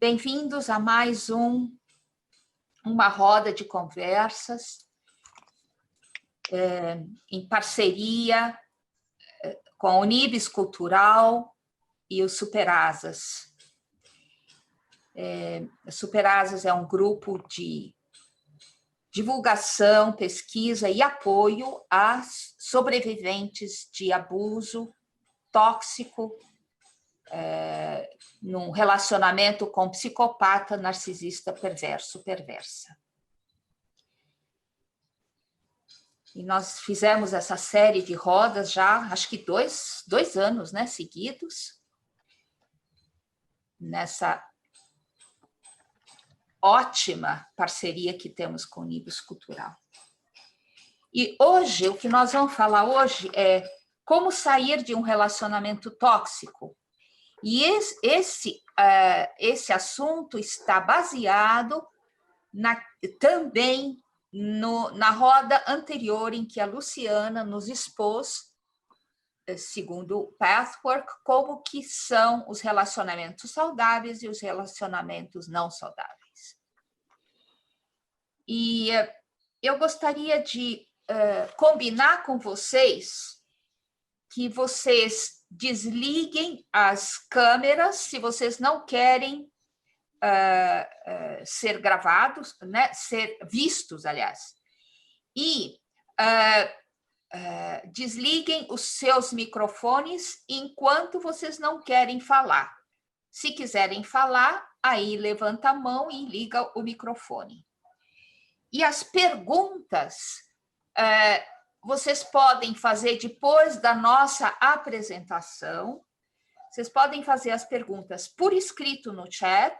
Bem-vindos a mais uma roda de conversas em parceria com a Unibis Cultural e o Superasas. Superasas é um grupo de divulgação, pesquisa e apoio a sobreviventes de abuso tóxico num relacionamento com psicopata, narcisista, perverso, perversa. E nós fizemos essa série de rodas já, acho que dois anos, né, seguidos, nessa ótima parceria que temos com o Unibis Cultural. E hoje, o que nós vamos falar hoje é como sair de um relacionamento tóxico. E esse assunto está baseado também na roda anterior, em que a Luciana nos expôs, segundo o Pathwork, como que são os relacionamentos saudáveis e os relacionamentos não saudáveis. E eu gostaria de combinar com vocês que vocês desliguem as câmeras se vocês não querem ser gravados, né? Ser vistos, aliás. E desliguem os seus microfones enquanto vocês não querem falar. Se quiserem falar, aí levanta a mão e liga o microfone. E as perguntas vocês podem fazer depois da nossa apresentação. Vocês podem fazer as perguntas por escrito no chat,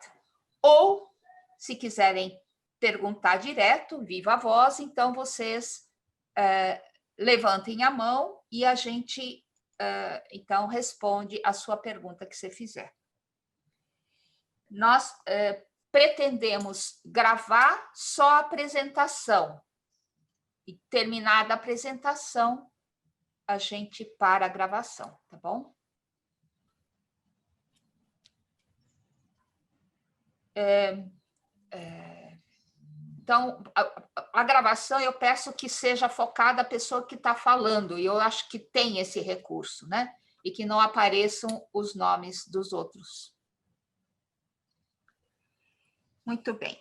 ou, se quiserem perguntar direto, viva a voz, então vocês levantem a mão e a gente, então, responde a sua pergunta que você fizer. Nós pretendemos gravar só a apresentação. E, terminada a apresentação, a gente para a gravação, tá bom? Então, a gravação eu peço que seja focada a pessoa que está falando, e eu acho que tem esse recurso, né? E que não apareçam os nomes dos outros. Muito bem.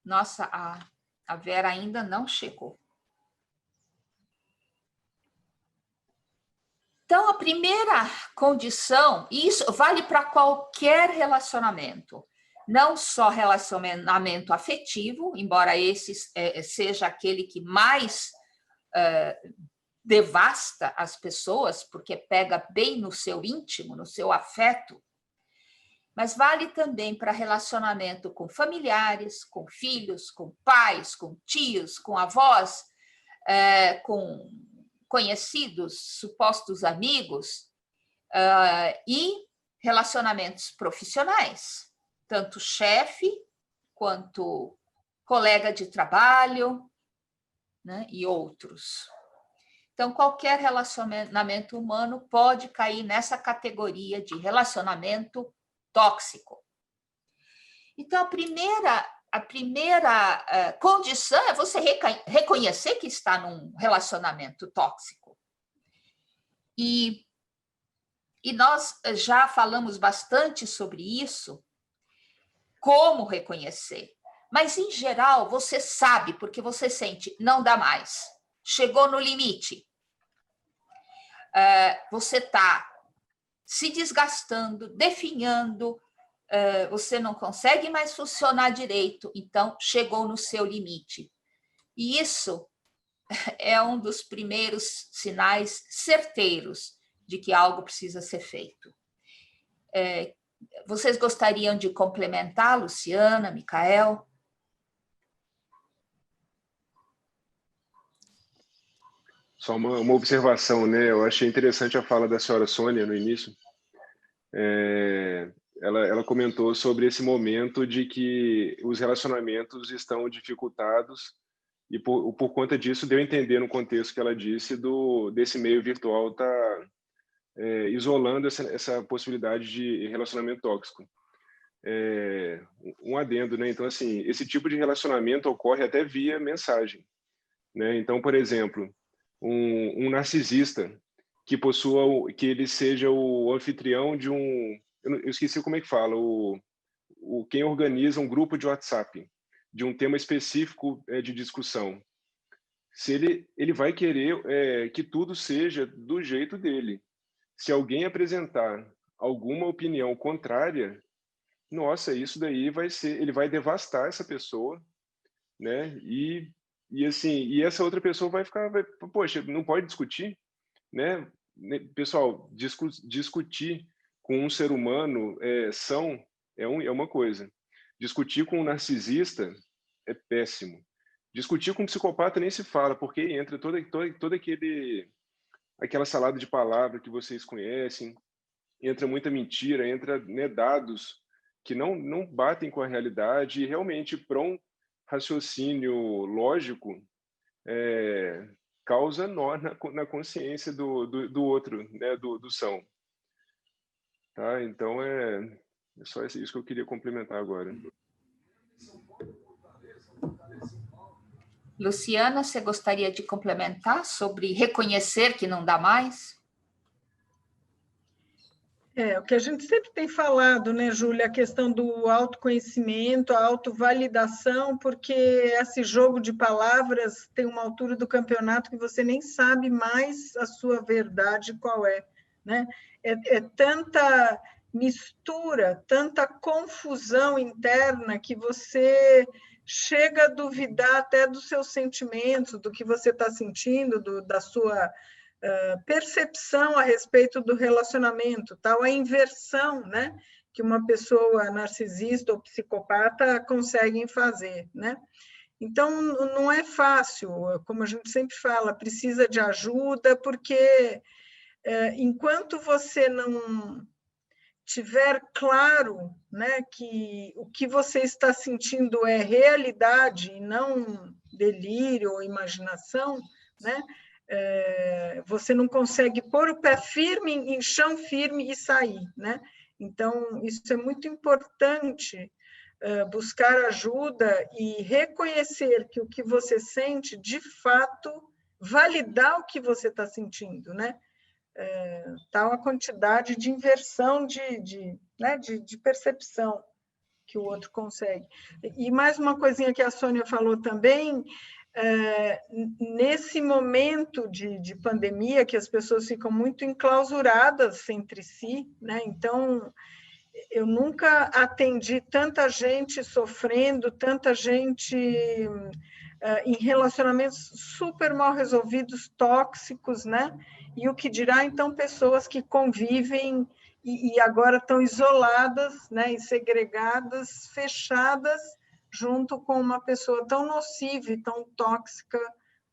Nossa, a Vera ainda não chegou. Então, a primeira condição, e isso vale para qualquer relacionamento, não só relacionamento afetivo, embora esse seja aquele que mais devasta as pessoas, porque pega bem no seu íntimo, no seu afeto, mas vale também para relacionamento com familiares, com filhos, com pais, com tios, com avós, com conhecidos, supostos amigos, e relacionamentos profissionais, tanto chefe quanto colega de trabalho, né, e outros. Então, qualquer relacionamento humano pode cair nessa categoria de relacionamento tóxico. Então, a primeira condição é você reconhecer que está num relacionamento tóxico. E nós já falamos bastante sobre isso, como reconhecer. Mas, em geral, você sabe, porque você sente, não dá mais, chegou no limite. Você está se desgastando, definhando, você não consegue mais funcionar direito, então chegou no seu limite. E isso é um dos primeiros sinais certeiros de que algo precisa ser feito. Vocês gostariam de complementar, Luciana, Micael? Só uma observação, né? Eu achei interessante a fala da senhora Sônia no início. Ela comentou sobre esse momento de que os relacionamentos estão dificultados e por conta disso deu a entender no contexto que ela disse desse meio virtual tá isolando essa possibilidade de relacionamento tóxico. Um adendo, né? Então, assim, esse tipo de relacionamento ocorre até via mensagem, né? Então, por exemplo, um narcisista que ele seja o anfitrião de eu esqueci como é que fala, quem organiza um grupo de WhatsApp de um tema específico de discussão. Se ele vai querer que tudo seja do jeito dele. Se alguém apresentar alguma opinião contrária, nossa, isso daí ele vai devastar essa pessoa, né? E assim, e essa outra pessoa poxa, não pode discutir, né? Pessoal, discutir com um ser humano é uma coisa. Discutir com um narcisista é péssimo. Discutir com um psicopata nem se fala, porque entra toda aquela salada de palavras que vocês conhecem, entra muita mentira, entra, né, dados que não batem com a realidade, e realmente para um raciocínio lógico causa nó na consciência do outro, né, do são. Tá? Então é só isso que eu queria complementar agora. Luciana, você gostaria de complementar sobre reconhecer que não dá mais? O que a gente sempre tem falado, né, Júlia, a questão do autoconhecimento, a autovalidação, porque esse jogo de palavras tem uma altura do campeonato que você nem sabe mais a sua verdade qual é, né? É tanta mistura, tanta confusão interna que você chega a duvidar até dos seus sentimentos, do que você está sentindo, da sua percepção a respeito do relacionamento, tal, a inversão, né, que uma pessoa narcisista ou psicopata conseguem fazer, né? Então, não é fácil, como a gente sempre fala, precisa de ajuda, porque enquanto você não tiver claro, né, que o que você está sentindo é realidade e não delírio ou imaginação, né, você não consegue pôr o pé firme em chão firme e sair, né? Então, isso é muito importante, buscar ajuda e reconhecer que o que você sente, de fato, validar o que você está sentindo, né? Tal a quantidade de inversão de percepção que o outro consegue. E mais uma coisinha que a Sônia falou também, nesse momento de pandemia, que as pessoas ficam muito enclausuradas entre si, né? Então, eu nunca atendi tanta gente sofrendo, tanta gente em relacionamentos super mal resolvidos, tóxicos, né? E o que dirá, então, pessoas que convivem e agora estão isoladas, né? E segregadas, fechadas, junto com uma pessoa tão nociva e tão tóxica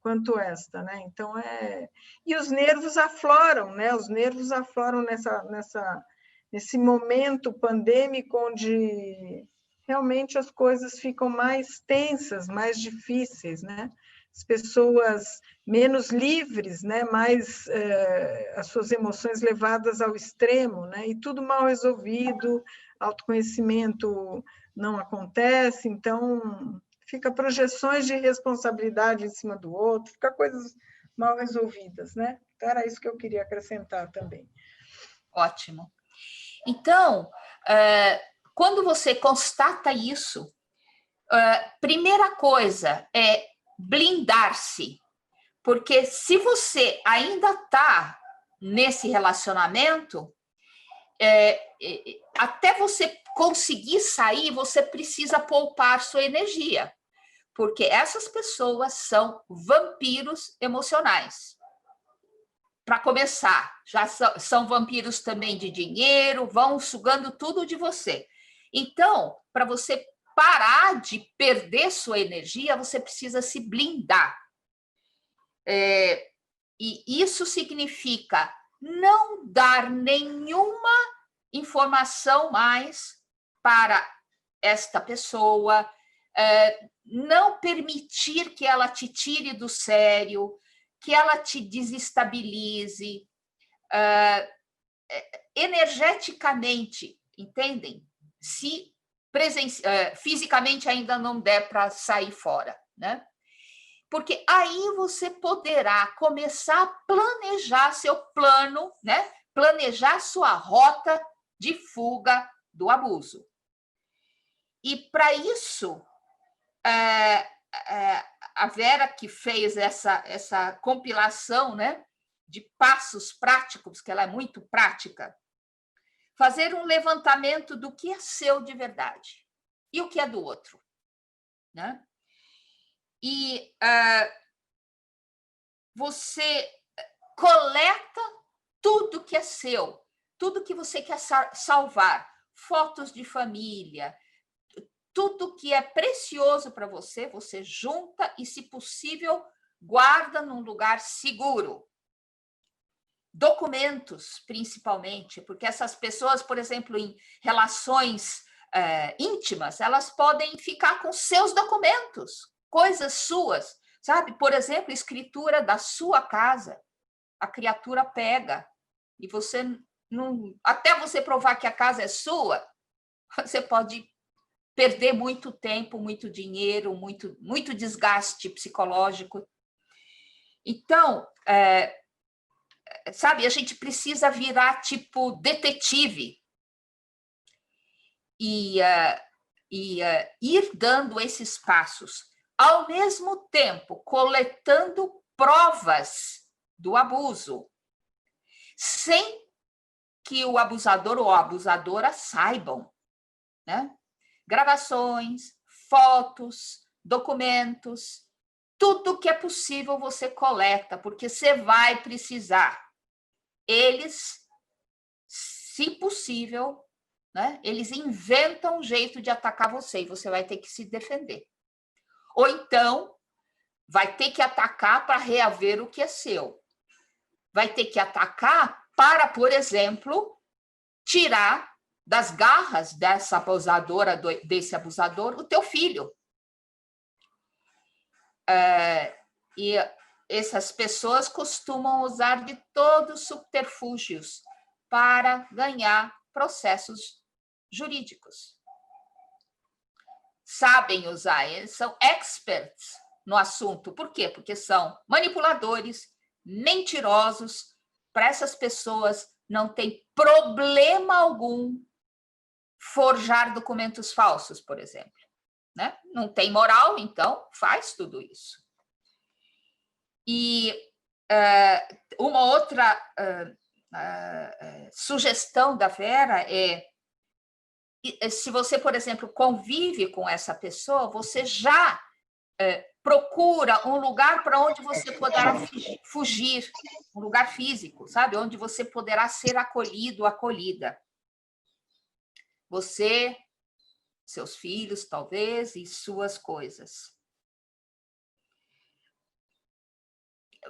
quanto esta, né? Então, E os nervos afloram, né? Os nervos afloram nesse momento pandêmico, onde realmente as coisas ficam mais tensas, mais difíceis, né? As pessoas menos livres, né? Mais as suas emoções levadas ao extremo, né? E tudo mal resolvido, autoconhecimento não acontece, então fica projeções de responsabilidade em cima do outro, fica coisas mal resolvidas, né? Então, era isso que eu queria acrescentar também. Ótimo. Então, quando você constata isso, primeira coisa é blindar-se, porque se você ainda está nesse relacionamento, até você conseguir sair, você precisa poupar sua energia, porque essas pessoas são vampiros emocionais. Para começar, já são vampiros também de dinheiro, vão sugando tudo de você. Então, para você parar de perder sua energia, você precisa se blindar. E isso significa não dar nenhuma informação mais para esta pessoa, não permitir que ela te tire do sério, que ela te desestabilize, energeticamente, entendem? Se fisicamente ainda não der para sair fora, né? Porque aí você poderá começar a planejar seu plano, né? Planejar sua rota de fuga do abuso. E para isso, a Vera, que fez essa compilação, né, de passos práticos, que ela é muito prática, fazer um levantamento do que é seu de verdade e o que é do outro, né? E você coleta tudo que é seu, tudo que você quer salvar, fotos de família, tudo que é precioso para você, você junta e, se possível, guarda num lugar seguro. Documentos, principalmente, porque essas pessoas, por exemplo, em relações íntimas, elas podem ficar com seus documentos, coisas suas, sabe? Por exemplo, escritura da sua casa. A criatura pega e você não... Até você provar que a casa é sua, você pode perder muito tempo, muito dinheiro, muito desgaste psicológico. Então, sabe, a gente precisa virar tipo detetive e ir dando esses passos, ao mesmo tempo coletando provas do abuso, sem que o abusador ou a abusadora saibam, né? Gravações, fotos, documentos, tudo que é possível você coleta, porque você vai precisar. Eles, se possível, né, eles inventam um jeito de atacar você e você vai ter que se defender. Ou então, vai ter que atacar para reaver o que é seu. Vai ter que atacar para, por exemplo, tirar das garras dessa abusadora, desse abusador, o teu filho. E essas pessoas costumam usar de todos os subterfúgios para ganhar processos jurídicos. Sabem usar, eles são experts no assunto. Por quê? Porque são manipuladores, mentirosos. Para essas pessoas não tem problema algum forjar documentos falsos, por exemplo, né? Não tem moral, então faz tudo isso. E uma outra sugestão da Vera é, se você, por exemplo, convive com essa pessoa, você já procura um lugar para onde você poderá fugir, um lugar físico, sabe? Onde você poderá ser acolhido, acolhida. Você, seus filhos, talvez, e suas coisas.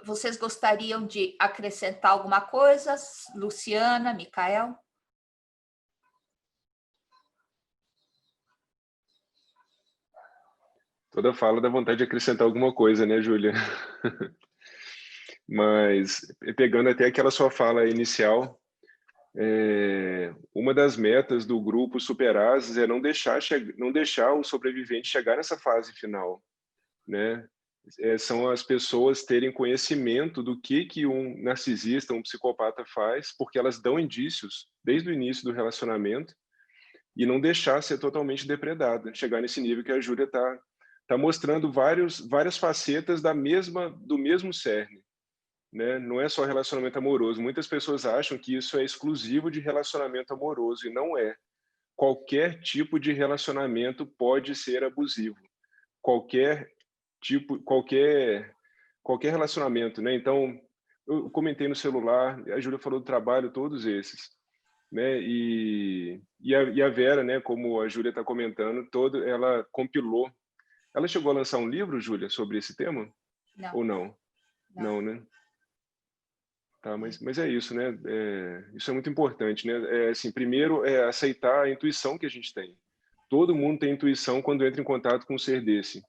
Vocês gostariam de acrescentar alguma coisa? Luciana, Micael? Toda fala dá vontade de acrescentar alguma coisa, né, Júlia? Mas, pegando até aquela sua fala inicial, uma das metas do grupo Superases é não deixar o sobrevivente chegar nessa fase final, né? São as pessoas terem conhecimento do que um narcisista, um psicopata faz, porque elas dão indícios desde o início do relacionamento e não deixar ser totalmente depredada, chegar nesse nível que a Júlia está mostrando várias facetas do mesmo cerne. Né? Não é só relacionamento amoroso. Muitas pessoas acham que isso é exclusivo de relacionamento amoroso, e não é. Qualquer tipo de relacionamento pode ser abusivo. Qualquer relacionamento, né? Então, eu comentei no celular, a Júlia falou do trabalho, todos esses, né? E a Vera, né? Como a Júlia está comentando, ela compilou. Ela chegou a lançar um livro, Júlia, sobre esse tema? Não. Ou não? Não, né? Tá, mas é isso, né? Isso é muito importante, né? Assim, primeiro é aceitar a intuição que a gente tem. Todo mundo tem intuição quando entra em contato com um ser desse,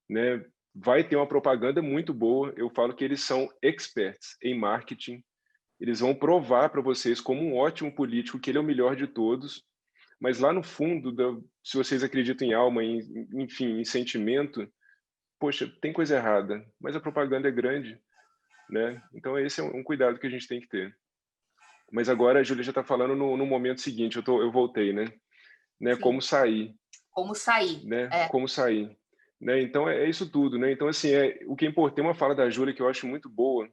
né? Vai ter uma propaganda muito boa. Eu falo que eles são experts em marketing, Eles vão provar para vocês como um ótimo político que ele é o melhor de todos, mas lá no fundo, se vocês acreditam em alma, enfim, em sentimento, poxa, tem coisa errada, mas a propaganda é grande, né? Então esse é um cuidado que a gente tem que ter. Mas agora a Júlia já está falando no momento seguinte, eu voltei, né? Como sair. Como sair. Né? Como sair. Né? Então é isso tudo, né? Então assim, o que é importante, uma fala da Júlia que eu acho muito boa,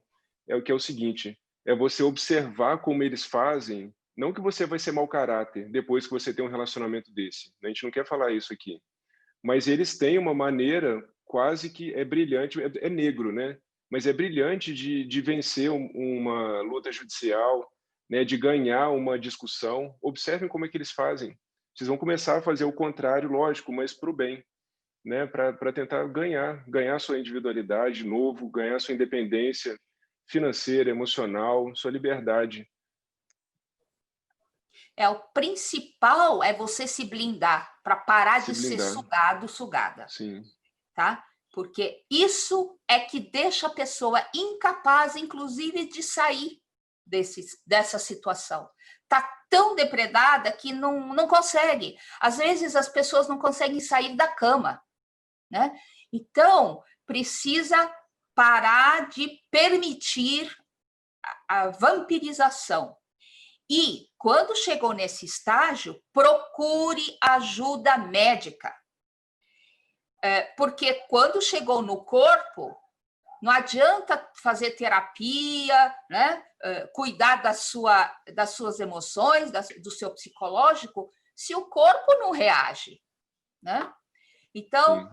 é o seguinte, é você observar como eles fazem, não que você vai ser mau caráter depois que você tem um relacionamento desse. A gente não quer falar isso aqui. Mas eles têm uma maneira quase que é brilhante, é negro, né? Mas é brilhante de vencer uma luta judicial, né? De ganhar uma discussão. Observem como é que eles fazem. Vocês vão começar a fazer o contrário, lógico, mas para o bem, né? Para tentar ganhar sua individualidade de novo, ganhar sua independência financeira, emocional, sua liberdade. O principal é você se blindar para parar de ser sugado, sugada. Sim. Tá? Porque isso é que deixa a pessoa incapaz, inclusive, de sair dessa situação. Está tão depredada que não consegue. Às vezes, as pessoas não conseguem sair da cama. Né? Então, precisa parar de permitir a vampirização. E, quando chegou nesse estágio, procure ajuda médica. Porque quando chegou no corpo, não adianta fazer terapia, né? Cuidar das suas emoções, do seu psicológico, se o corpo não reage. Né? Então,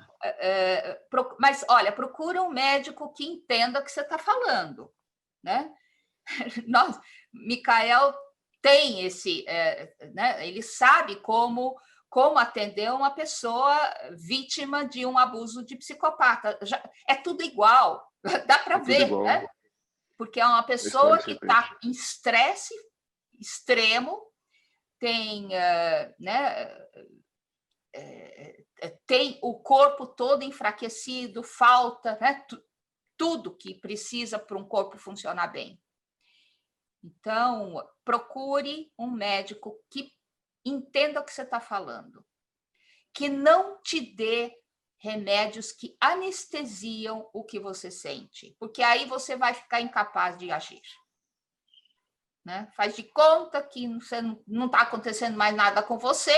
mas, olha, procura um médico que entenda o que você está falando. Né? Micael tem né? Ele sabe como atender uma pessoa vítima de um abuso de psicopata. É tudo igual, dá para ver, né? Porque é uma pessoa que está em estresse extremo, tem, né? Tem o corpo todo enfraquecido, falta, né? Tudo que precisa para um corpo funcionar bem. Então, procure um médico que entenda o que você está falando, que não te dê remédios que anestesiam o que você sente, porque aí você vai ficar incapaz de agir. Né? Faz de conta que não está acontecendo mais nada com você,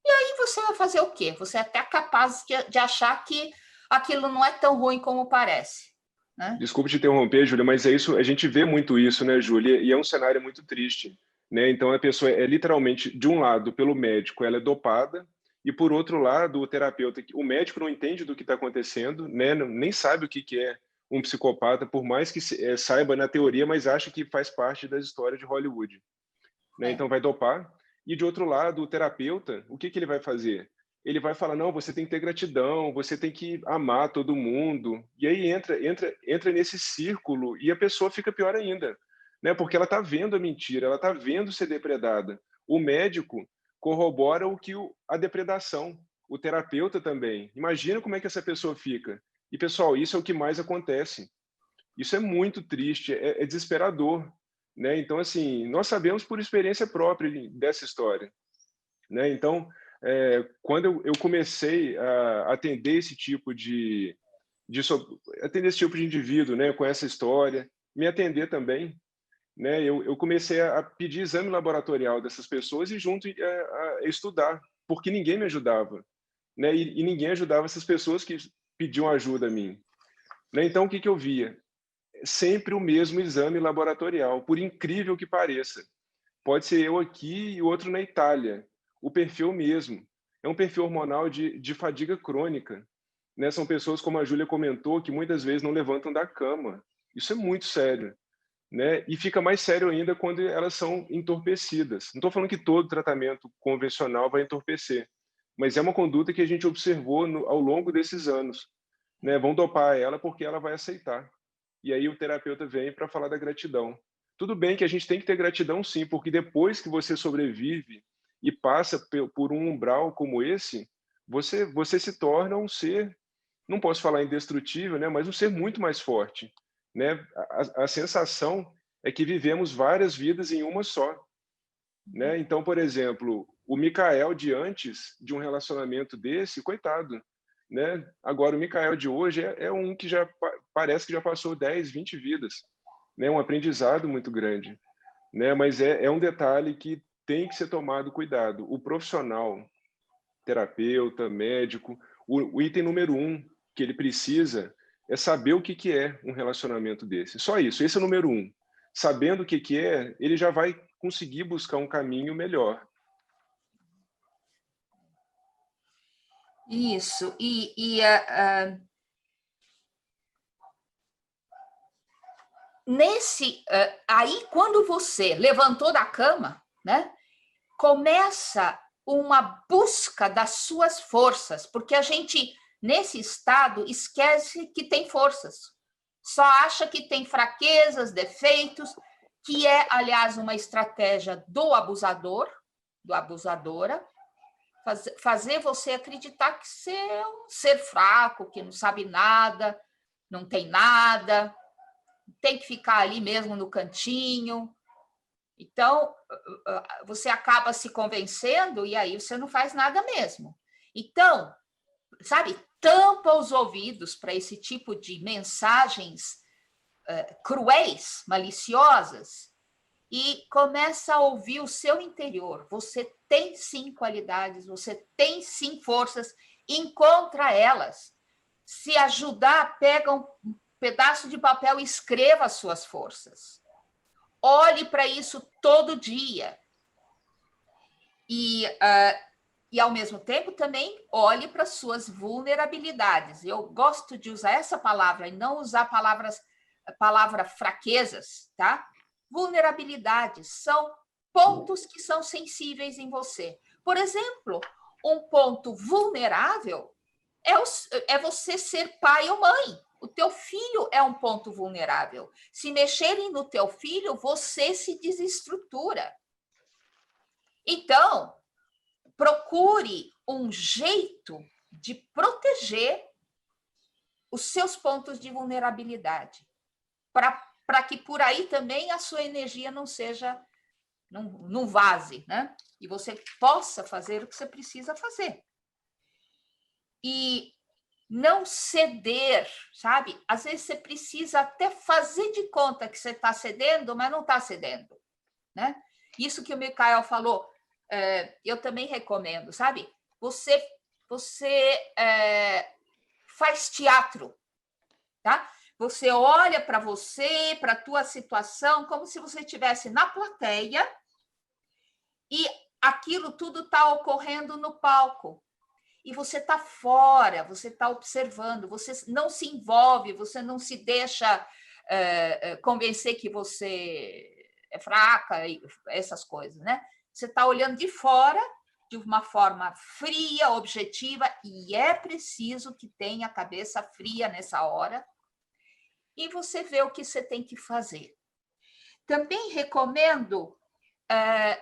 e aí você vai fazer o quê? Você é até capaz de achar que aquilo não é tão ruim como parece. Né? Desculpe te interromper, Júlia, mas é isso, a gente vê muito isso, né, Júlia? E é um cenário muito triste. Né? Então, a pessoa é literalmente, de um lado, pelo médico, ela é dopada, e por outro lado, o terapeuta, o médico não entende do que está acontecendo, né? Nem sabe o que é um psicopata, por mais que saiba na teoria, mas acha que faz parte das histórias de Hollywood. Né? Então, vai dopar. E, de outro lado, o terapeuta, o que ele vai fazer? Ele vai falar, não, você tem que ter gratidão, você tem que amar todo mundo. E aí entra nesse círculo e a pessoa fica pior ainda. Né? Porque ela está vendo a mentira, ela está vendo ser depredada. O médico corrobora a depredação, o terapeuta também. Imagina como é que essa pessoa fica. E, pessoal, isso é o que mais acontece. Isso é muito triste, é desesperador. Né? Então, assim, nós sabemos por experiência própria dessa história. Né? Então, quando eu comecei a atender esse tipo de indivíduo, né, com essa história, me atender também, né, eu comecei a pedir exame laboratorial dessas pessoas e junto a estudar, porque ninguém me ajudava, né, e ninguém ajudava essas pessoas que pediam ajuda a mim. Né? Então, o que eu via? Sempre o mesmo exame laboratorial, por incrível que pareça. Pode ser eu aqui e outro na Itália. O perfil mesmo. É um perfil hormonal de fadiga crônica. Né? São pessoas, como a Júlia comentou, que muitas vezes não levantam da cama. Isso é muito sério. Né? E fica mais sério ainda quando elas são entorpecidas. Não estou falando que todo tratamento convencional vai entorpecer, mas é uma conduta que a gente observou ao longo desses anos. Né? Vão dopar ela porque ela vai aceitar. E aí o terapeuta vem para falar da gratidão. Tudo bem que a gente tem que ter gratidão sim, porque depois que você sobrevive e passa por um umbral como esse, você se torna um ser, não posso falar indestrutível, né, mas um ser muito mais forte. Né? A sensação é que vivemos várias vidas em uma só, né? Então, por exemplo, o Micael de antes de um relacionamento desse, coitado, né? Agora, o Micael de hoje é um que já parece que já passou 10, 20 vidas, né? Um aprendizado muito grande, né? Mas é um detalhe que tem que ser tomado cuidado. O profissional, terapeuta, médico, o item número 1 que ele precisa é saber o que é um relacionamento desse. Só isso, esse é o número 1. Sabendo o que é, ele já vai conseguir buscar um caminho melhor. Isso. Aí, quando você levantou da cama, né, começa uma busca das suas forças, porque a gente, nesse estado, esquece que tem forças. Só acha que tem fraquezas, defeitos, que é, aliás, uma estratégia do abusador, do abusadora, fazer você acreditar que você é um ser fraco, que não sabe nada, não tem nada, tem que ficar ali mesmo no cantinho. Então, você acaba se convencendo e aí você não faz nada mesmo. Então, sabe, tampa os ouvidos para esse tipo de mensagens cruéis, maliciosas, e começa a ouvir o seu interior. Você tem sim qualidades, você tem sim forças, encontra elas. Se ajudar, pega um pedaço de papel e escreva as suas forças. Olhe para isso todo dia. E, ao mesmo tempo, também olhe para as suas vulnerabilidades. Eu gosto de usar essa palavra e não usar palavra fraquezas, tá? Vulnerabilidades são pontos que são sensíveis em você. Por exemplo, um ponto vulnerável é você ser pai ou mãe. O teu filho é um ponto vulnerável. Se mexerem no teu filho, você se desestrutura. Então, procure um jeito de proteger os seus pontos de vulnerabilidade, para que por aí também a sua energia não vaze, né? E você possa fazer o que você precisa fazer. E não ceder, sabe? Às vezes você precisa até fazer de conta que você está cedendo, mas não está cedendo, né? Isso que o Micael falou, eu também recomendo, sabe? Você faz teatro, tá? Você olha para você, para a tua situação, como se você estivesse na plateia e aquilo tudo está ocorrendo no palco. E você está fora, você está observando, você não se envolve, você não se deixa convencer que você é fraca, essas coisas, né? Você está olhando de fora, de uma forma fria, objetiva, e é preciso que tenha a cabeça fria nessa hora, e você vê o que você tem que fazer. Também recomendo,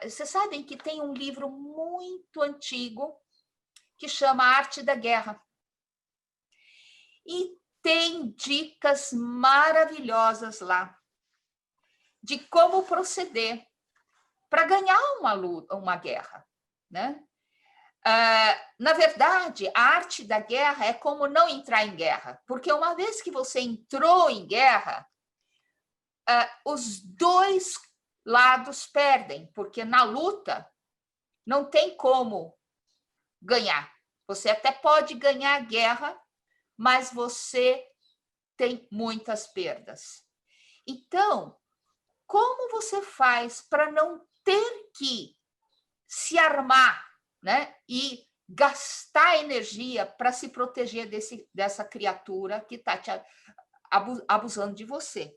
vocês sabem que tem um livro muito antigo, que chama Arte da Guerra. E tem dicas maravilhosas lá de como proceder para ganhar uma guerra, né? Na verdade, a arte da guerra é como não entrar em guerra, porque uma vez que você entrou em guerra, os dois lados perdem, porque na luta não tem como ganhar. Você até pode ganhar a guerra, mas você tem muitas perdas. Então, como você faz para não ter que se armar, né, e gastar energia para se proteger dessa criatura que está te abusando de você,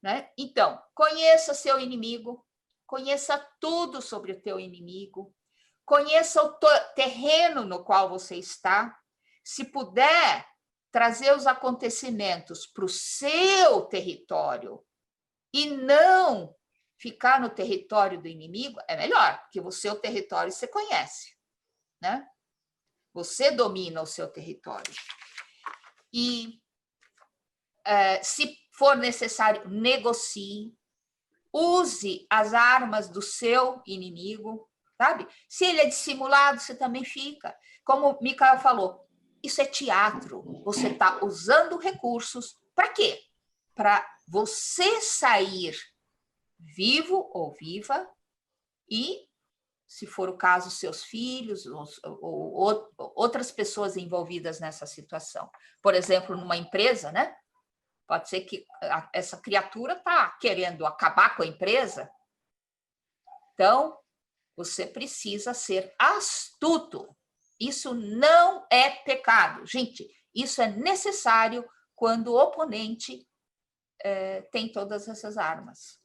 né? Então, conheça seu inimigo, conheça tudo sobre o teu inimigo, conheça o terreno no qual você está. Se puder, trazer os acontecimentos para o seu território e não ficar no território do inimigo, é melhor, porque o seu território você conhece, né? Você domina o seu território. E, se for necessário, negocie, use as armas do seu inimigo, sabe? Se ele é dissimulado, você também fica. Como o Micael falou, isso é teatro. Você está usando recursos para quê? Para você sair vivo ou viva e, se for o caso, seus filhos ou outras pessoas envolvidas nessa situação. Por exemplo, numa empresa, né? Pode ser que essa criatura está querendo acabar com a empresa. Então, você precisa ser astuto. Isso não é pecado. Gente, isso é necessário quando o oponente tem todas essas armas.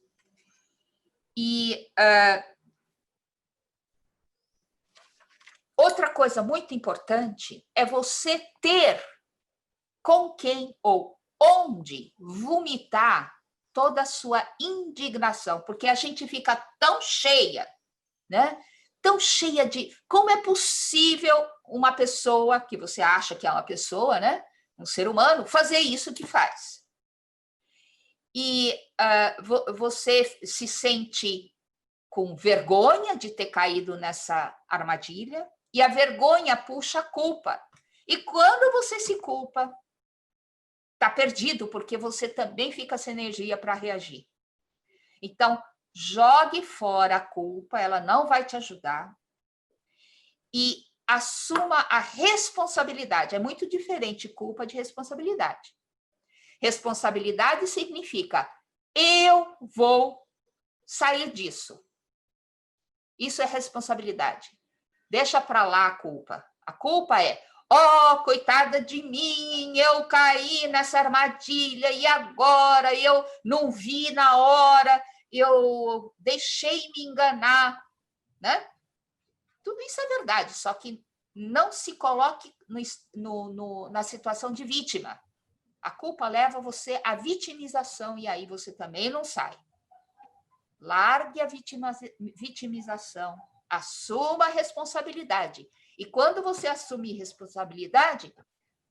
E outra coisa muito importante é você ter com quem ou onde vomitar toda a sua indignação, porque a gente fica tão cheia, né? Tão cheia de como é possível uma pessoa que você acha que é uma pessoa, né? Um ser humano, fazer isso que faz. E você se sente com vergonha de ter caído nessa armadilha, e a vergonha puxa a culpa. E quando você se culpa, está perdido, porque você também fica sem energia para reagir. Então, jogue fora a culpa, ela não vai te ajudar. E assuma a responsabilidade. É muito diferente culpa de responsabilidade. Responsabilidade significa, eu vou sair disso. Isso é responsabilidade. Deixa para lá a culpa. A culpa é, coitada de mim, eu caí nessa armadilha e agora eu não vi na hora, eu deixei me enganar, né? Tudo isso é verdade, só que não se coloque na situação de vítima. A culpa leva você à vitimização e aí você também não sai. Largue a vitimização, assuma a responsabilidade. E quando você assumir responsabilidade,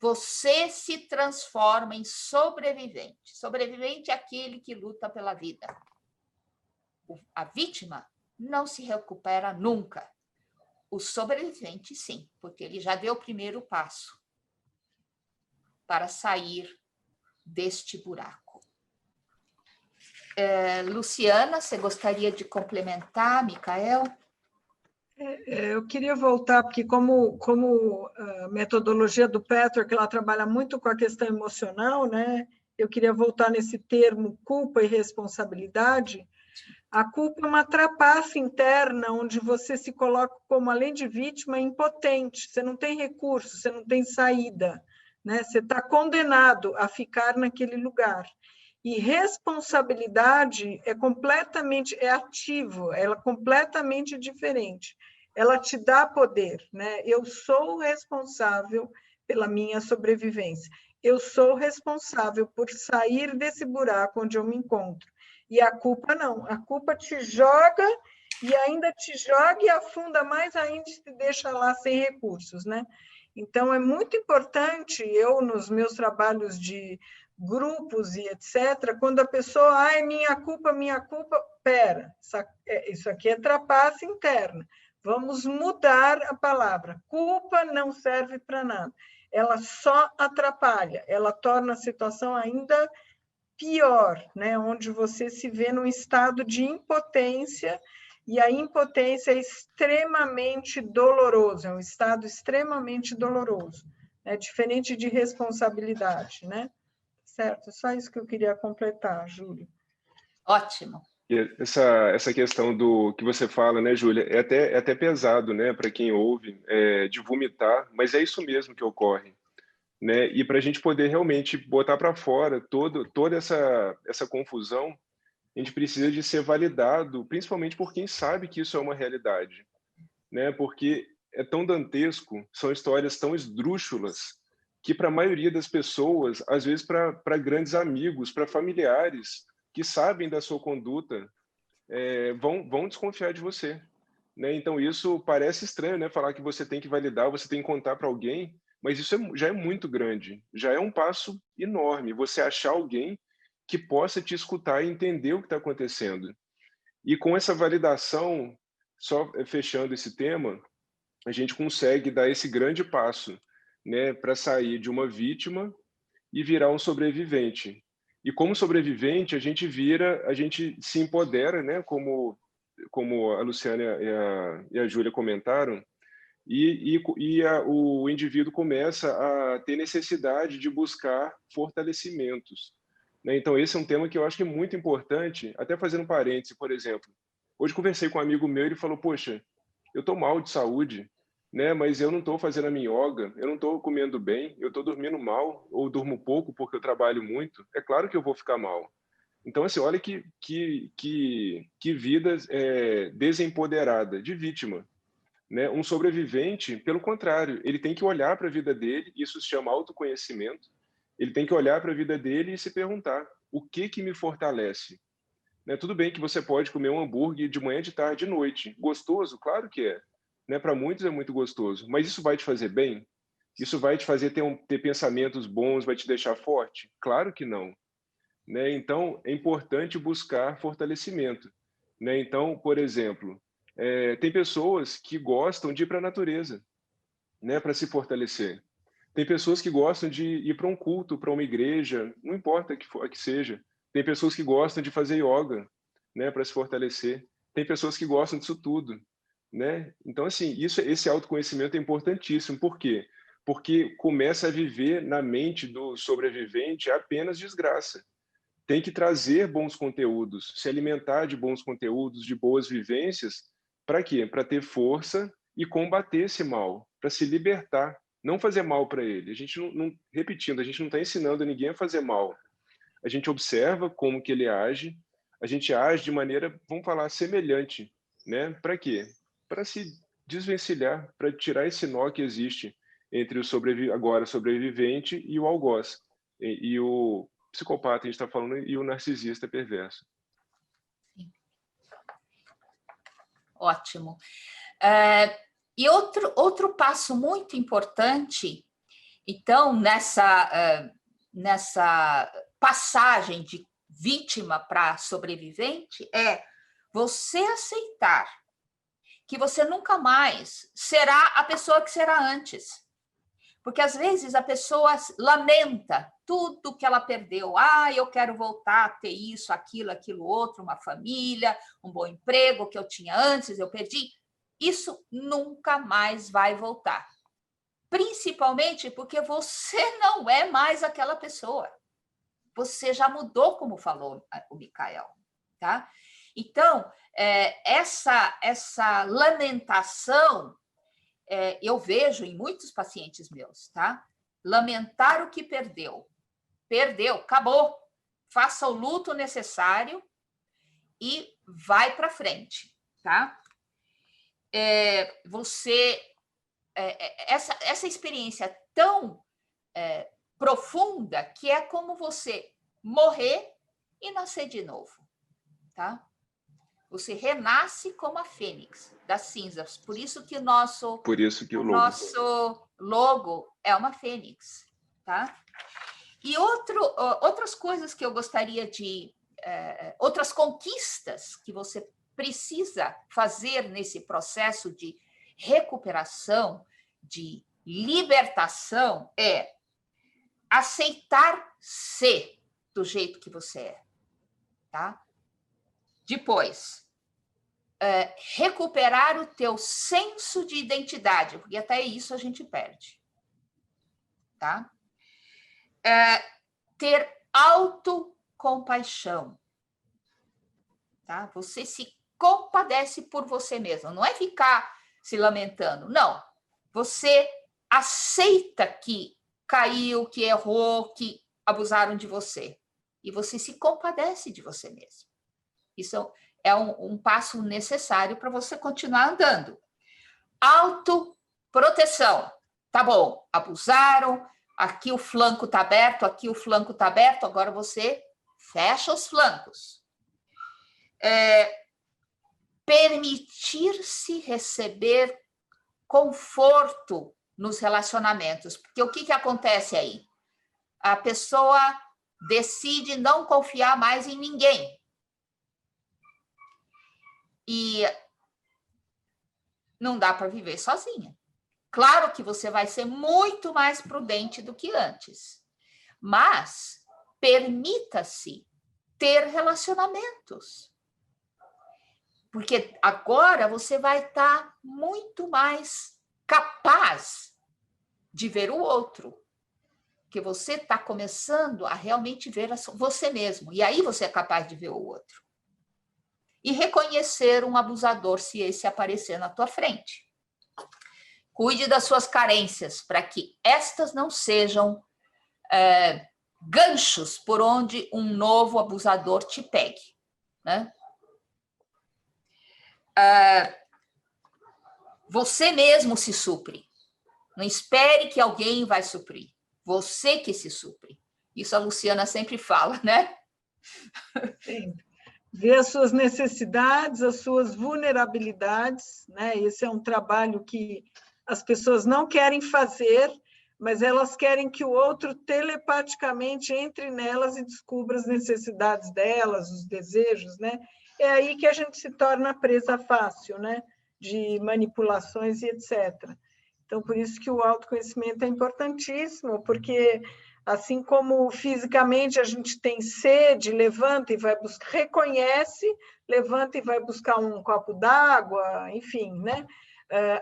você se transforma em sobrevivente. Sobrevivente é aquele que luta pela vida. A vítima não se recupera nunca. O sobrevivente, sim, porque ele já deu o primeiro passo para sair deste buraco. Luciana, você gostaria de complementar, Micael? Eu queria voltar, porque como a metodologia do Patrick, ela trabalha muito com a questão emocional, né? Eu queria voltar nesse termo culpa e responsabilidade. A culpa é uma trapaça interna, onde você se coloca como, além de vítima, impotente. Você não tem recurso, você não tem saída, né? Você está condenado a ficar naquele lugar. E responsabilidade é ativo, ela é completamente diferente. Ela te dá poder, né? Eu sou responsável pela minha sobrevivência. Eu sou responsável por sair desse buraco onde eu me encontro. E a culpa não. A culpa te joga e ainda te joga e afunda mais ainda e te deixa lá sem recursos, né? Então, é muito importante, nos meus trabalhos de grupos e etc., quando a pessoa, é minha culpa, pera, isso aqui é trapaça interna, vamos mudar a palavra. Culpa não serve para nada, ela só atrapalha, ela torna a situação ainda pior, né? Onde você se vê num estado de impotência, e a impotência é extremamente doloroso, é um estado extremamente doloroso, é diferente de responsabilidade, né? Certo, só isso que eu queria completar, Júlia. Ótimo. Essa questão do que você fala, né, Júlia, é até pesado, né, para quem ouve, de vomitar, mas é isso mesmo que ocorre, né? E para a gente poder realmente botar para fora toda essa confusão, a gente precisa de ser validado, principalmente por quem sabe que isso é uma realidade, né? Porque é tão dantesco, são histórias tão esdrúxulas, que para a maioria das pessoas, às vezes para grandes amigos, para familiares que sabem da sua conduta, vão desconfiar de você, né? Então isso parece estranho, né? Falar que você tem que validar, você tem que contar para alguém, mas isso já é muito grande, já é um passo enorme, você achar alguém que possa te escutar e entender o que está acontecendo. E com essa validação, só fechando esse tema, a gente consegue dar esse grande passo, né, para sair de uma vítima e virar um sobrevivente. E como sobrevivente, a gente se empodera, né, como a Luciana e a Júlia comentaram, o indivíduo começa a ter necessidade de buscar fortalecimentos, né? Então, esse é um tema que eu acho que é muito importante, até fazendo um parêntese, por exemplo. Hoje conversei com um amigo meu, ele falou, poxa, eu estou mal de saúde, né? Mas eu não estou fazendo a minha yoga, eu não estou comendo bem, eu estou dormindo mal, ou durmo pouco porque eu trabalho muito. É claro que eu vou ficar mal. Então, assim, olha que vida desempoderada, de vítima, né? Um sobrevivente, pelo contrário, ele tem que olhar para a vida dele, isso se chama autoconhecimento, ele tem que olhar para a vida dele e se perguntar, o que me fortalece? Né? Tudo bem que você pode comer um hambúrguer de manhã, de tarde, de noite. Gostoso? Claro que é. Né? Para muitos é muito gostoso. Mas isso vai te fazer bem? Isso vai te fazer ter pensamentos bons, vai te deixar forte? Claro que não. Né? Então, é importante buscar fortalecimento. Né? Então, por exemplo, tem pessoas que gostam de ir para a natureza, né? Para se fortalecer. Tem pessoas que gostam de ir para um culto, para uma igreja, não importa que seja. Tem pessoas que gostam de fazer yoga, né? Para se fortalecer. Tem pessoas que gostam disso tudo, né? Então, assim, esse autoconhecimento é importantíssimo. Por quê? Porque começa a viver na mente do sobrevivente apenas desgraça. Tem que trazer bons conteúdos, se alimentar de bons conteúdos, de boas vivências, para quê? Para ter força e combater esse mal, para se libertar, não fazer mal para ele. A gente repetindo, a gente não está ensinando ninguém a fazer mal. A gente observa como que ele age, a gente age de maneira, vamos falar, semelhante, né? Para quê? Para se desvencilhar, para tirar esse nó que existe entre o agora sobrevivente e o algoz. E o psicopata, a gente está falando, e o narcisista perverso. Ótimo. E outro passo muito importante, então, nessa passagem de vítima para sobrevivente, é você aceitar que você nunca mais será a pessoa que será antes. Porque, às vezes, a pessoa lamenta tudo que ela perdeu. Ah, eu quero voltar a ter isso, aquilo outro, uma família, um bom emprego que eu tinha antes, eu perdi. Isso nunca mais vai voltar. Principalmente porque você não é mais aquela pessoa. Você já mudou, como falou o Michael, tá? Então, essa lamentação, eu vejo em muitos pacientes meus, tá? Lamentar o que perdeu. Perdeu, acabou. Faça o luto necessário e vai para frente, tá? Essa experiência tão profunda que é como você morrer e nascer de novo, tá? Você renasce como a fênix das cinzas. Por isso que o nosso logo é uma fênix, tá? E outras coisas que eu gostaria de... outras conquistas que você precisa fazer nesse processo de recuperação, de libertação, é aceitar ser do jeito que você é, tá? Depois, recuperar o teu senso de identidade, porque até isso a gente perde, tá? Ter autocompaixão, tá? Você se compadece por você mesmo, não é ficar se lamentando, não. Você aceita que caiu, que errou, que abusaram de você, e você se compadece de você mesmo. Isso é um passo necessário para você continuar andando. Autoproteção. Tá bom, abusaram, aqui o flanco está aberto, aqui o flanco está aberto, agora você fecha os flancos. Permitir-se receber conforto nos relacionamentos. Porque o que acontece aí? A pessoa decide não confiar mais em ninguém. E não dá para viver sozinha. Claro que você vai ser muito mais prudente do que antes, mas permita-se ter relacionamentos. Porque agora você vai estar muito mais capaz de ver o outro. Porque você está começando a realmente ver você mesmo. E aí você é capaz de ver o outro. E reconhecer um abusador se esse aparecer na tua frente. Cuide das suas carências para que estas não sejam ganchos por onde um novo abusador te pegue, né? Você mesmo se supre. Não espere que alguém vai suprir. Você que se supre. Isso a Luciana sempre fala, né? Sim. Ver as suas necessidades, as suas vulnerabilidades, né? Esse é um trabalho que as pessoas não querem fazer, mas elas querem que o outro telepaticamente entre nelas e descubra as necessidades delas, os desejos, né? É aí que a gente se torna presa fácil, né? De manipulações e etc. Então, por isso que o autoconhecimento é importantíssimo, porque assim como fisicamente a gente tem sede, levanta e vai buscar, reconhece, levanta e vai buscar um copo d'água, enfim, né?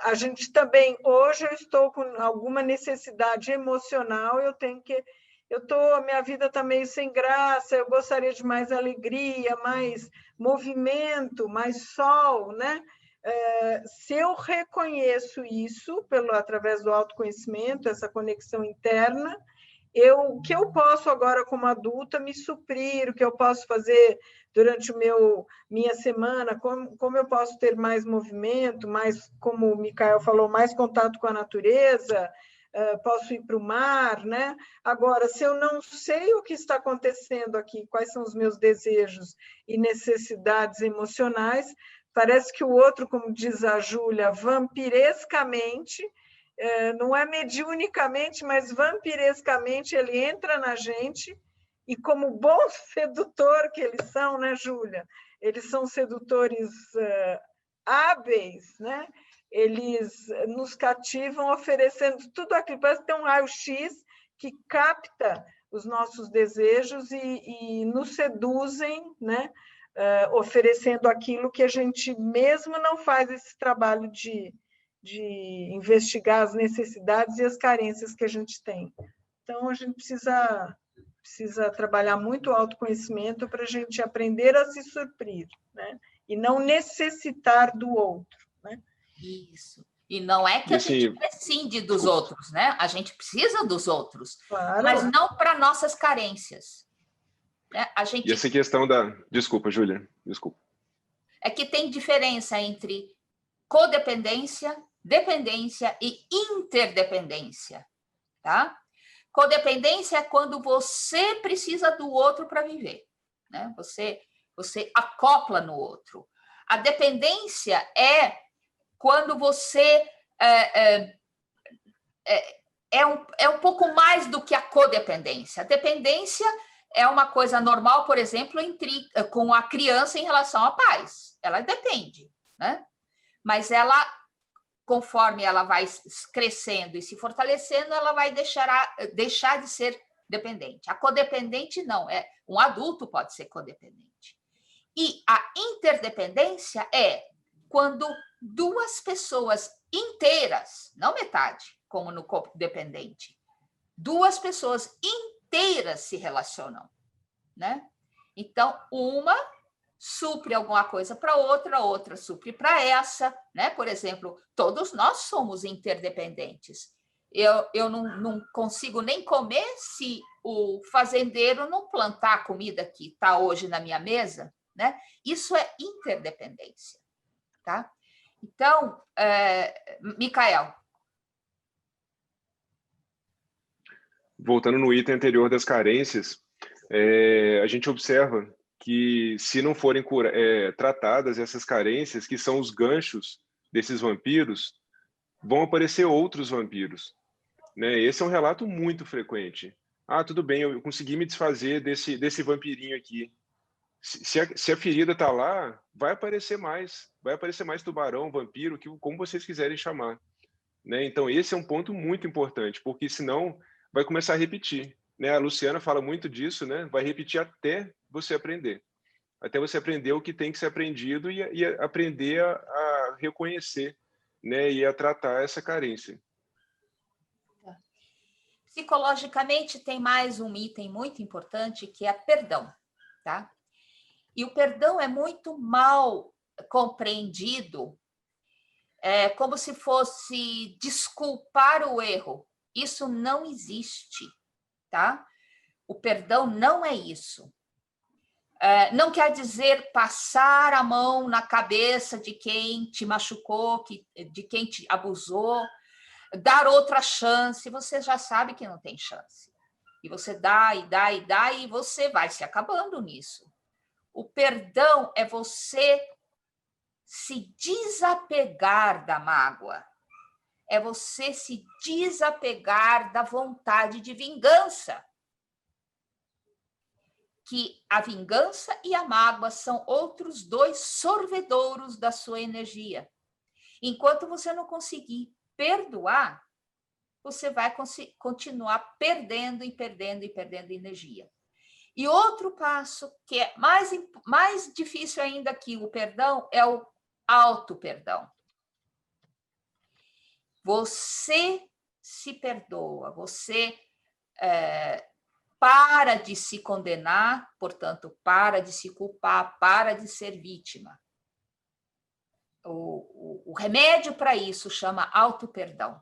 A gente também, hoje eu estou com alguma necessidade emocional, a minha vida está meio sem graça, eu gostaria de mais alegria, mais movimento, mais sol, né? Se eu reconheço isso através do autoconhecimento, essa conexão interna, o que eu posso agora como adulta me suprir, o que eu posso fazer durante minha semana, como eu posso ter mais movimento, mais, como o Micael falou, mais contato com a natureza, posso ir para o mar, né? Agora, se eu não sei o que está acontecendo aqui, quais são os meus desejos e necessidades emocionais, parece que o outro, como diz a Júlia, vampirescamente, não é mediunicamente, mas vampirescamente, ele entra na gente e, como bom sedutor que eles são, né, Júlia? Eles são sedutores hábeis, né? Eles nos cativam oferecendo tudo aquilo, parece que tem um raio-x que capta os nossos desejos e nos seduzem, né? Oferecendo aquilo que a gente mesmo não faz esse trabalho de investigar as necessidades e as carências que a gente tem. Então, a gente precisa trabalhar muito o autoconhecimento para a gente aprender a se suprir, né? E não necessitar do outro, né? Isso. E não é que a gente prescinde dos outros, né? A gente precisa dos outros, claro, mas não para nossas carências. Né? E essa questão da... Desculpa, Júlia, desculpa. É que tem diferença entre codependência, dependência e interdependência, tá? Codependência é quando você precisa do outro para viver, né? Você acopla no outro. A dependência é quando você é um pouco mais do que a codependência. A dependência é uma coisa normal, por exemplo, com a criança em relação a pais. Ela depende, né? Mas ela, conforme ela vai crescendo e se fortalecendo, ela vai deixar de ser dependente. A codependente não, um adulto pode ser codependente. E a interdependência é quando duas pessoas inteiras, não metade, como no codependente, duas pessoas inteiras se relacionam, né? Então, uma supre alguma coisa para outra, outra supre para essa, né? Por exemplo, todos nós somos interdependentes. Eu não consigo nem comer se o fazendeiro não plantar a comida que está hoje na minha mesa, né? Isso é interdependência, tá? Então, Micael. Voltando no item anterior das carências, a gente observa que, se não forem tratadas essas carências, que são os ganchos desses vampiros, vão aparecer outros vampiros, né? Esse é um relato muito frequente. Ah, tudo bem, eu consegui me desfazer desse vampirinho aqui. Se a ferida está lá, vai aparecer mais vai aparecer mais tubarão, vampiro, como vocês quiserem chamar, né? Então, esse é um ponto muito importante, porque senão vai começar a repetir, né? A Luciana fala muito disso, né? Vai repetir até você aprender. Até você aprender o que tem que ser aprendido e aprender a reconhecer, né? E a tratar essa carência. Psicologicamente, tem mais um item muito importante, que é perdão, tá? E o perdão é muito mal compreendido, como se fosse desculpar o erro. Isso não existe, tá? O perdão não é isso. Não quer dizer passar a mão na cabeça de quem te machucou, de quem te abusou, dar outra chance. Você já sabe que não tem chance. E você dá, e dá, e dá, e você vai se acabando nisso. O perdão é você se desapegar da mágoa. É você se desapegar da vontade de vingança. Que a vingança e a mágoa são outros dois sorvedouros da sua energia. Enquanto você não conseguir perdoar, você vai continuar perdendo e perdendo e perdendo energia. E outro passo, que é mais difícil ainda que o perdão, é o auto-perdão. Você se perdoa, você para de se condenar, portanto, para de se culpar, para de ser vítima. O remédio para isso chama auto-perdão.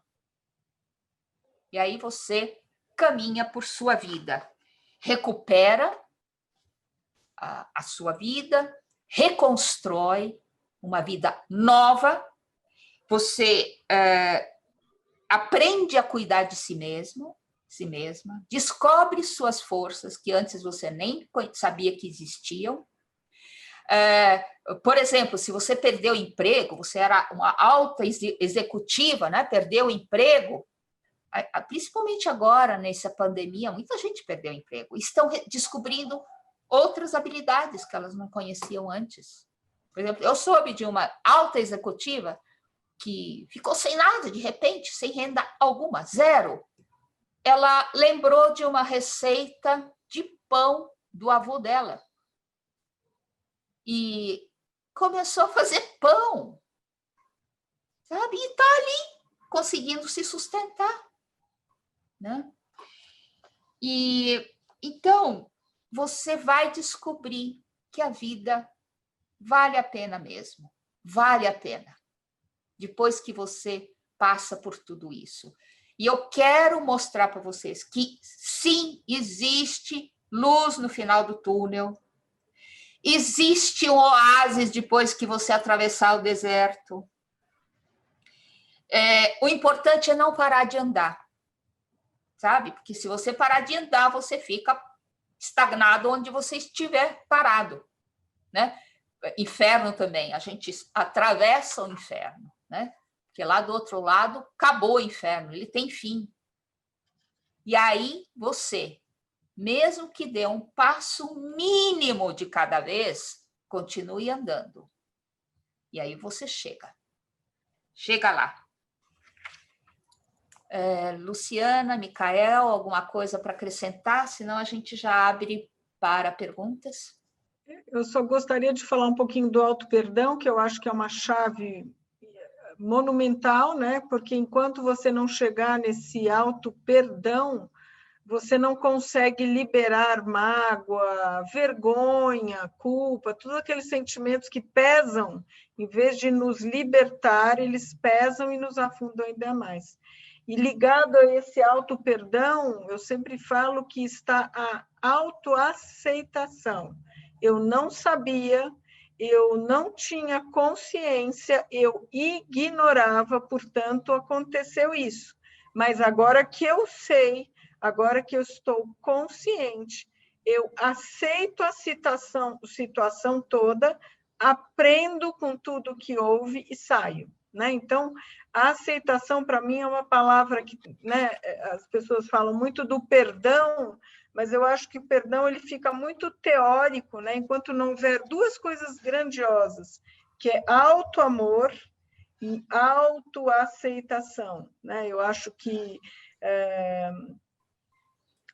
E aí você caminha por sua vida, recupera a sua vida, reconstrói uma vida nova, você aprende a cuidar de si mesmo, si mesma, descobre suas forças que antes você nem sabia que existiam. Por exemplo, se você perdeu o emprego, você era uma alta executiva, né? Perdeu o emprego, principalmente agora, nessa pandemia, muita gente perdeu o emprego. Estão descobrindo outras habilidades que elas não conheciam antes. Por exemplo, eu soube de uma alta executiva que ficou sem nada, de repente, sem renda alguma, zero. Ela lembrou de uma receita de pão do avô dela. E começou a fazer pão, sabe? E está ali, conseguindo se sustentar, né? E então, você vai descobrir que a vida vale a pena mesmo, vale a pena, depois que você passa por tudo isso. E eu quero mostrar para vocês que, sim, existe luz no final do túnel, existe um oásis depois que você atravessar o deserto. O importante é não parar de andar, sabe? Porque se você parar de andar, você fica estagnado onde você estiver parado, né? Inferno também, a gente atravessa o inferno, né? Porque lá do outro lado acabou o inferno, ele tem fim. E aí você, mesmo que dê um passo mínimo de cada vez, continue andando. E aí você chega lá. Luciana, Micael, alguma coisa para acrescentar? Senão a gente já abre para perguntas. Eu só gostaria de falar um pouquinho do auto-perdão, que eu acho que é uma chave monumental, né? Porque enquanto você não chegar nesse auto-perdão, você não consegue liberar mágoa, vergonha, culpa, todos aqueles sentimentos que pesam, em vez de nos libertar, eles pesam e nos afundam ainda mais. E ligado a esse auto-perdão, eu sempre falo que está a autoaceitação. Eu não sabia, eu não tinha consciência, eu ignorava, portanto, aconteceu isso. Mas agora que eu sei, agora que eu estou consciente, eu aceito a situação toda, aprendo com tudo que houve e saio, né? Então, a aceitação, para mim, é uma palavra que, né, as pessoas falam muito do perdão, mas eu acho que o perdão ele fica muito teórico, né? Enquanto não houver duas coisas grandiosas, que é auto-amor e autoaceitação, né? Eu acho que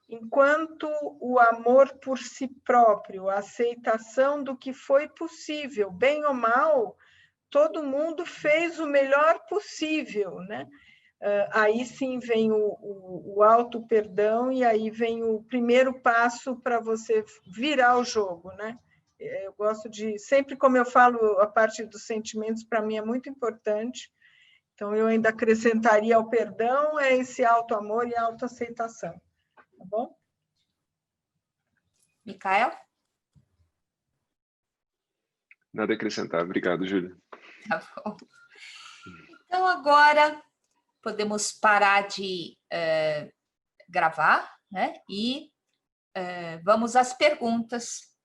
enquanto o amor por si próprio, a aceitação do que foi possível, bem ou mal, todo mundo fez o melhor possível, né? Aí sim vem o auto-perdão e aí vem o primeiro passo para você virar o jogo, né? Eu gosto de... Sempre, como eu falo, a parte dos sentimentos, para mim, é muito importante. Então, eu ainda acrescentaria ao perdão esse auto-amor e autoaceitação. Tá bom? Micael? Nada a acrescentar. Obrigado, Júlia. Tá bom. Então, agora podemos parar de gravar, né? E vamos às perguntas